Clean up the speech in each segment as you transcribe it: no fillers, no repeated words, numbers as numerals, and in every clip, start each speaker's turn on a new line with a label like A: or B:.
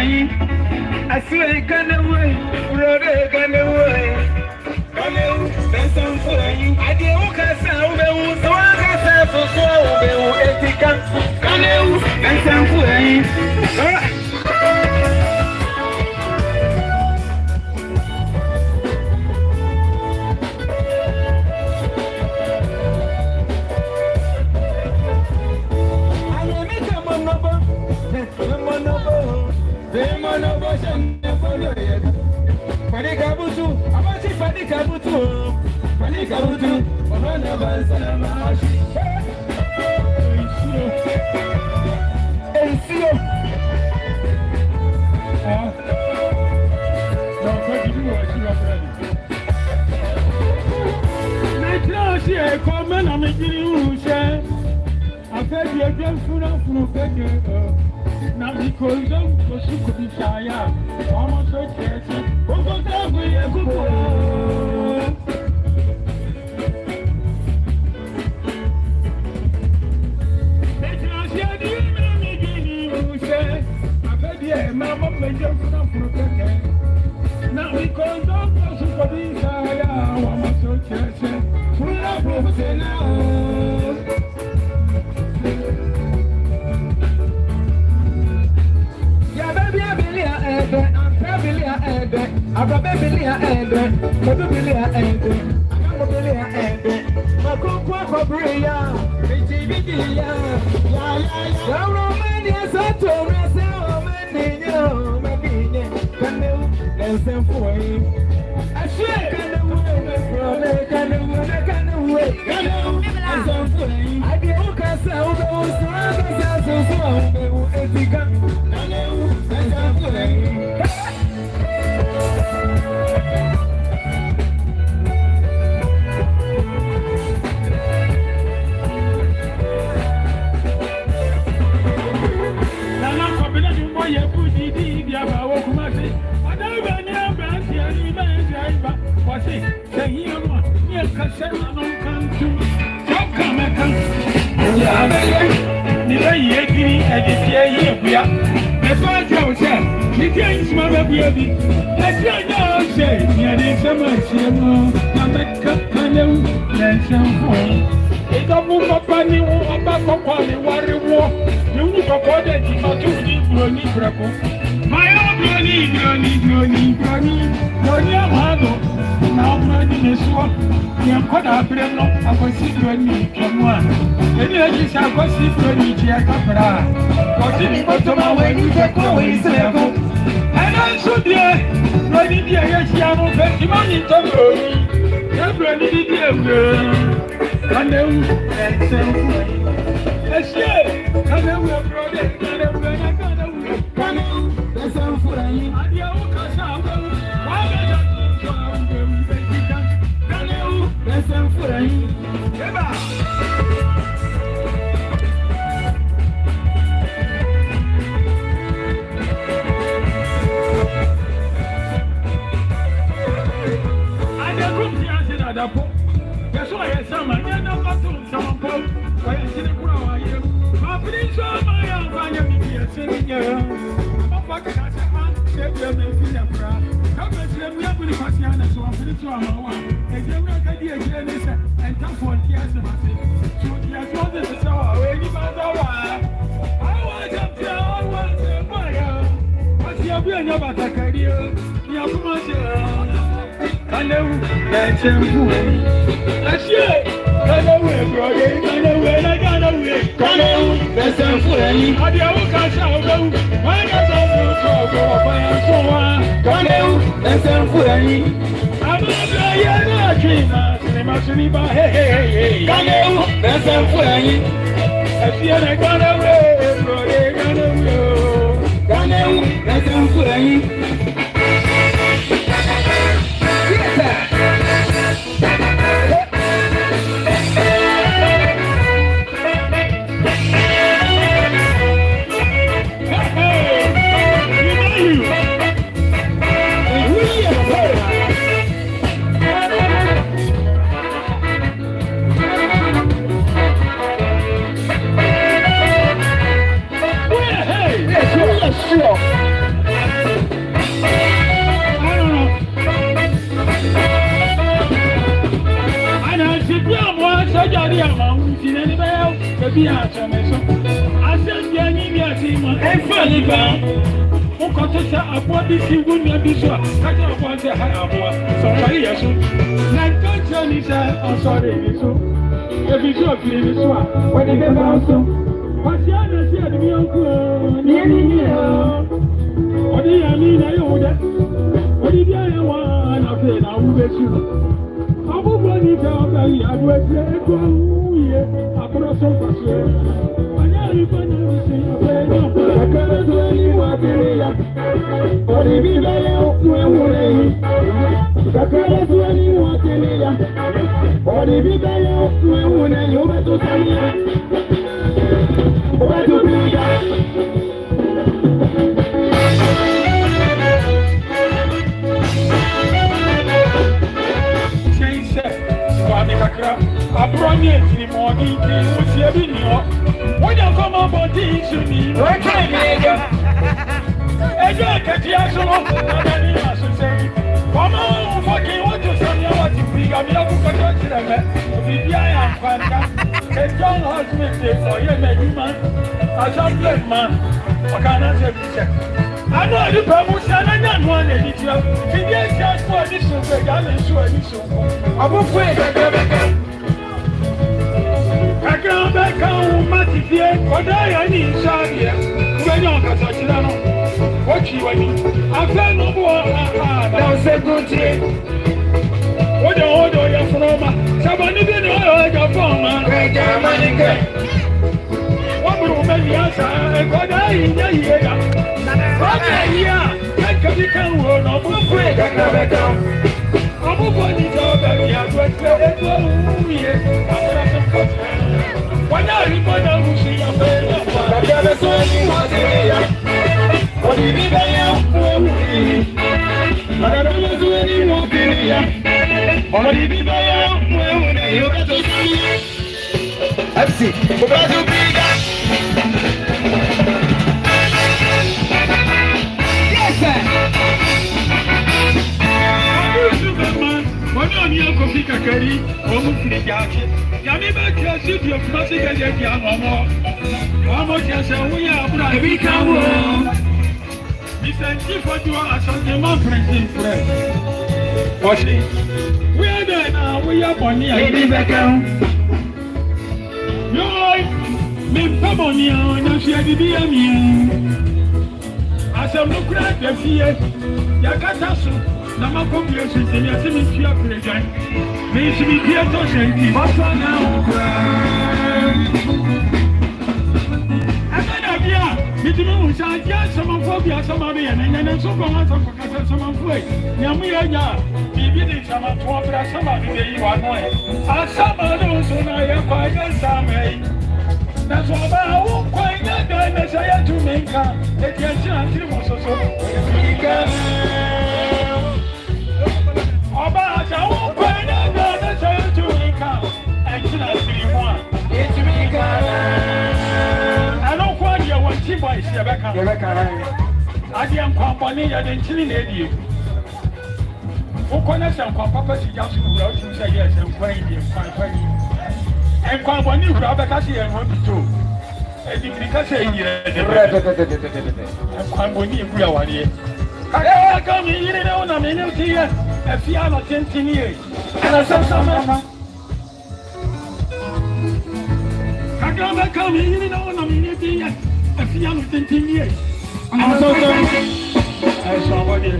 A: Furai. I swear, can away, brother, can away. Can you, there's some Furai. I did walk us out, so I can say for so, Etika. Can you, there's some Furai. Now because don't go to be shy, almost so catchy. Go down with a good boy. Now because don't go to be shy, almost so catchy. Pull up over now. be a so. I said, Yanni, and funny bound. Who got to say, I bought this, you wouldn't be sure. I don't want to have somebody else. Like God, Johnny said, I'm sorry, so. If you show me this one, when you get out, so. What's the other side of your uncle? What do you mean? I owe that. What did I want? I said, I will bet you. I will run it down. I will say, I put a sofa. I never say, I can't do any material. But if you don't know, I can't do any material. But if you don't know, you better say, where to be I brought you in the morning, which you have been here. When you come up on things to me, what can you do? And you can see us all to say, come on, fucking what to say, what you think of your book of them. If I am fantastic, a young husband, for you, man, a chocolate man, I cannot say. I know the promotion and I want it. If you get just for this, I'm sure this I'm afraid I can't back home, Matthew, but I need Sadia. When you're not such a what you want. I can't no more. Don't say good to you. What the order you're from? Somebody didn't know your phone. What will make the answer? And what I in the year. Okay, I can run up a break. I never down. I'm a body job and we are going to let go. Why not? You put down who see your face. I never saw you was here. What did you say? I don't do any more here. What did you say? You got to see. Let's see. We're going to be that. What on your coffee carry? Almost the jacket. Yamiba classic of Massive and Yamamo. Almost as we are, we can. Mr. Chief, what you are, some democracy friend. Washing. We are there now, we are on the idea. No, me, come on, you shall be a meal. As a look at the fear, Yakatasu. Nama population in the semi president. May she be here to send what's on now? I said, yeah, you know, some phobia, somebody, and then so much of some way. Yamia, maybe they come up to opera somebody you are knowing. I somebody also know you're quite a summer. That's what I won't quite get done as I had to make her. Let your chance so. About I won't pay another child to income. Actually, it's me. I don't quite your one cheap boy, I am company and then chilling lady. Who connects and papa just to say yes and pray and company who are because he and want to. And because and company if we are 1 year. I come here in a minute here. If you are not 10 years, and I said, Summer, I can't come in on a minute here. If you are not 10 years, I saw somebody.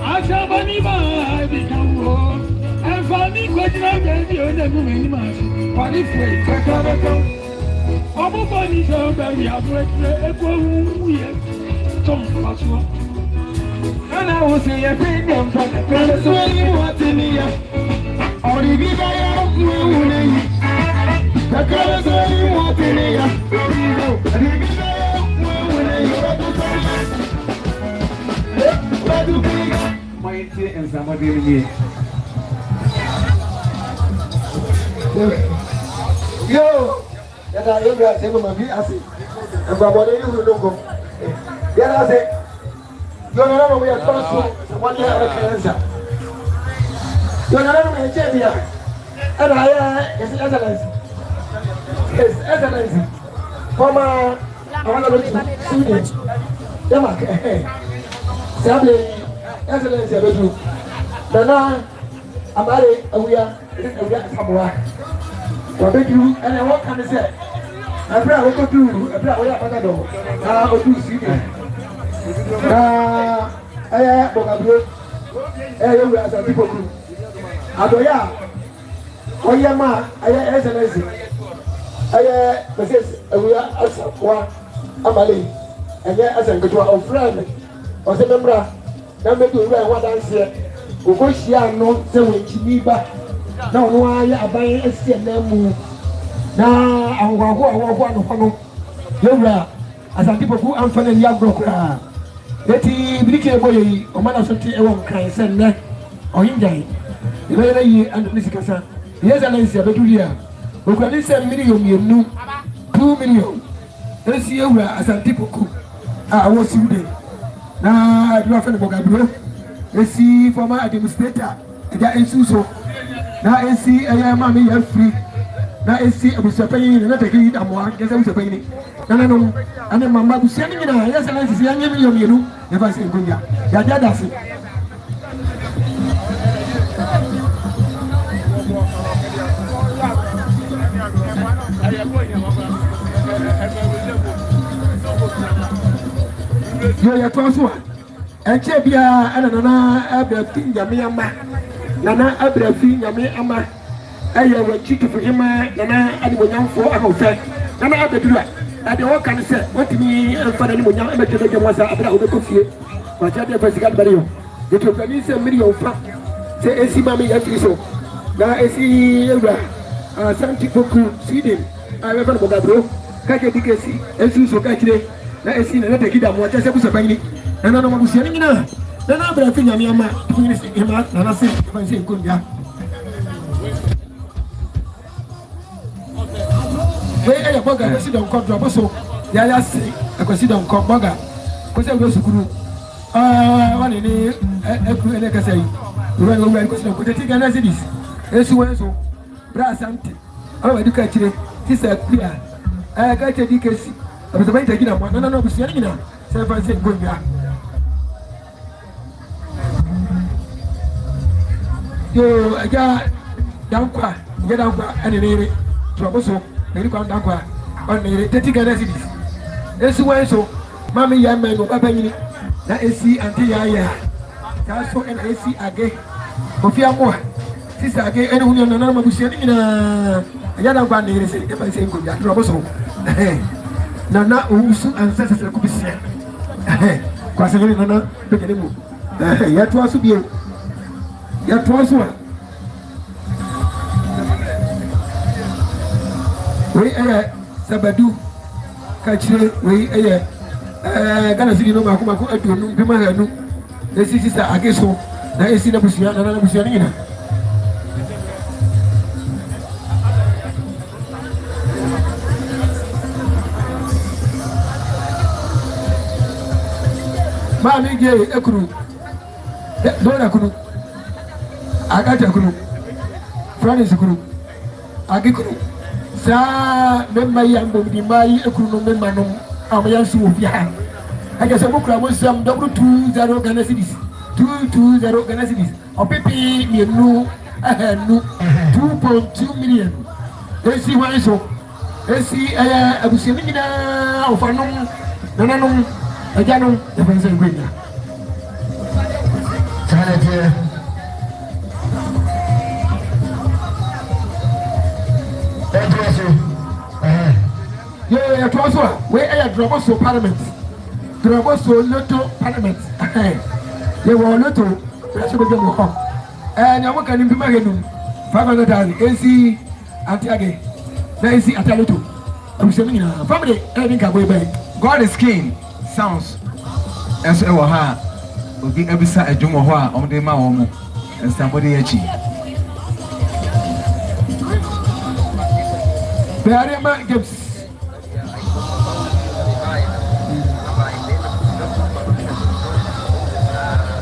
A: I saw Baniba become wrong. And for me, quite not the other woman. What if we come? Our bodies are very average. And I will say a freedom from the palace when you want in here. Or if you buy out, the colors when you want in here. And if you buy out, you mighty and somebody in here. Yo, that I don't get seven of you. I see. And Babylon, you don't go. Yeah, I say. You're not we are close to 1 year of cancer. You're not a champion. And I is excellence.
B: His Excellency, former Honorable Student, Denmark, Assembly, Excellency, Abedu, Nana, Amare, Awia, Samoa, Abedu, and what can I say? I pray I will do, I pray I will have another, I will do student. I Bogabro, I as a people group. Adoya, Oyama, I Excellency. I Mrs. Awia Asakwa Amali, and yet as a good one of friend, or the member, now maybe we are one answer. Ugoshia no se Wenchi ba. Now no I buy a CNM. Now I will go on. Yura, as a people who am from the young broker. Letty Bricke boy, or man of something a one kind, send that or India. The very year and the Missicasa. Yes, I say, but you we can send million, you know, 2 million. Let's see you as a people cook. I was you there. Now I do have a vocabulary. Let's see for my administrator. That is so. Now I see I am mommy free. Now I see I was paying and not taking it. I'm one, guess I was paying. No, and then my mother was sending it. Yes, and I see a million, you know, if I say Gunya. That's it. You're a and Chebia and Nana Abrafi Yamiyama, Nana Abrafi Yamiyama, I have a chicken for him, Nana Adimonyan for a hotel, Nana Abdullah. I don't can say what to me for anyone young amateur was about the coffee. But I never got Mario. It took a million fat. Say, I see Mammy at so. Now I see Santi Poku, see them. I remember that bro. Kaka Dickersy, and you so catch it. Let us see another kid of what I said was a penny. And I know what was saying now. Then I better think I'm Yama, him out, and I say, if I say good, yeah. Where are you, Bogger? I sit on court, so yeah, I say, I can sit on court, Bogger. Because I go to Guru. One in a say, you run over because I could take an as it is. As you went so, Brass Auntie. Oh, I do catch it. This is clear. I got a dickersy. I was about to get up. No, but you're not. So if I say good, yeah. Yo, I got down qua, get out and in trouble so, maybe come down qua, on the taking an acid. As you went so, Mammy young man go up and that is see until ya. That's so and AC again. Mafia more. Sister again, anyone on the number was sitting in a young band, if I say good, trouble so. Now, not Usu and Sessa could be said. Quasari, no, look at him. Yet was to be. Yet was one. We Sabadu, Kachre, we Gana City no Makumaku, I do know, Pimanu. This is I guess so. There is in a Busia and another Busianina. Mammy gay a crew. Dona crew. I got a crew. Francis crew. I get crew. Sa member young baby, my crew member. I'm a young Sufia. I guess a book was some W20 organizations. 220 organizations. Or Pepe, you know, I had no 2.2 million. They see why so. They see I was saying of a no. I don't know if I'm saying good. Yeah, it was where I drop so parliament. Drop so little parliament. They were little. That's what they were. And I work at him 500,000 AC Antiage. There is Atalato. I'm saying, family, I think I'll go back.
C: God is king. Sounds as a ha will be every side a jumoha on the Maomo and somebody echi.
B: Very much gives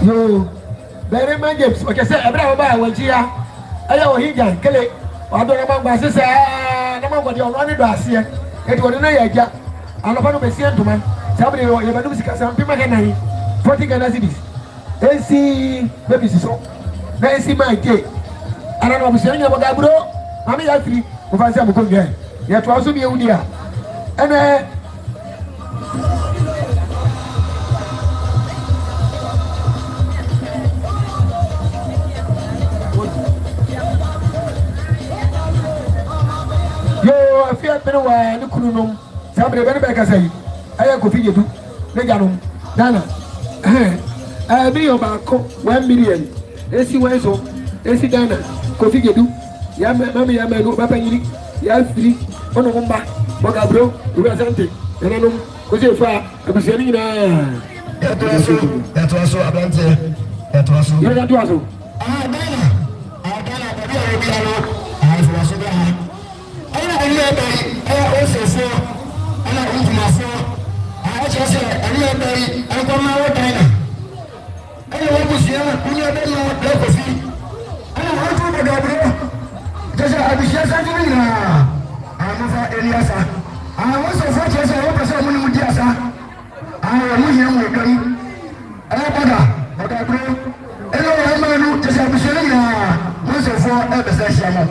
B: no very much gives. Okay, say, Abraham Wenchi, I know he can kill it. I don't know about my sister. man go dey on do ase e do na ya agya anọpa no be sie ntoma sabere yo ye banu sika sam pima kenan 40 Ghana cedis esi baby so na esi my day ana no abusia nya boga bro mama ya free o fa sia mo ko ngai ya to aso bi ewudi a ene yo afia bere wa ni kunu nom sabere bere be ka sai aya ko fi yedu ne janom dana bi yo ba ko 1 million esi wenso esi dana ko fi yedu ya mama ya melu baba yiri ya free ono mba boga bro we asante enanum ko se fa abusiani na eto aso ablante eto aso ya eto aso dana baby o bi alo so aso da ana ile bari o se so ana ujuma so chese ani eberi anko ma wo dana ani wo busiana kunya be no le ko fi ana wo tu boga bro chese abisia sa jini na amufa eliasa wo so fo chese wo pese mu ni mu diasa mu hia mu kan boga bro elo wo ma nu chese abisia na wo so fo e be se hia mo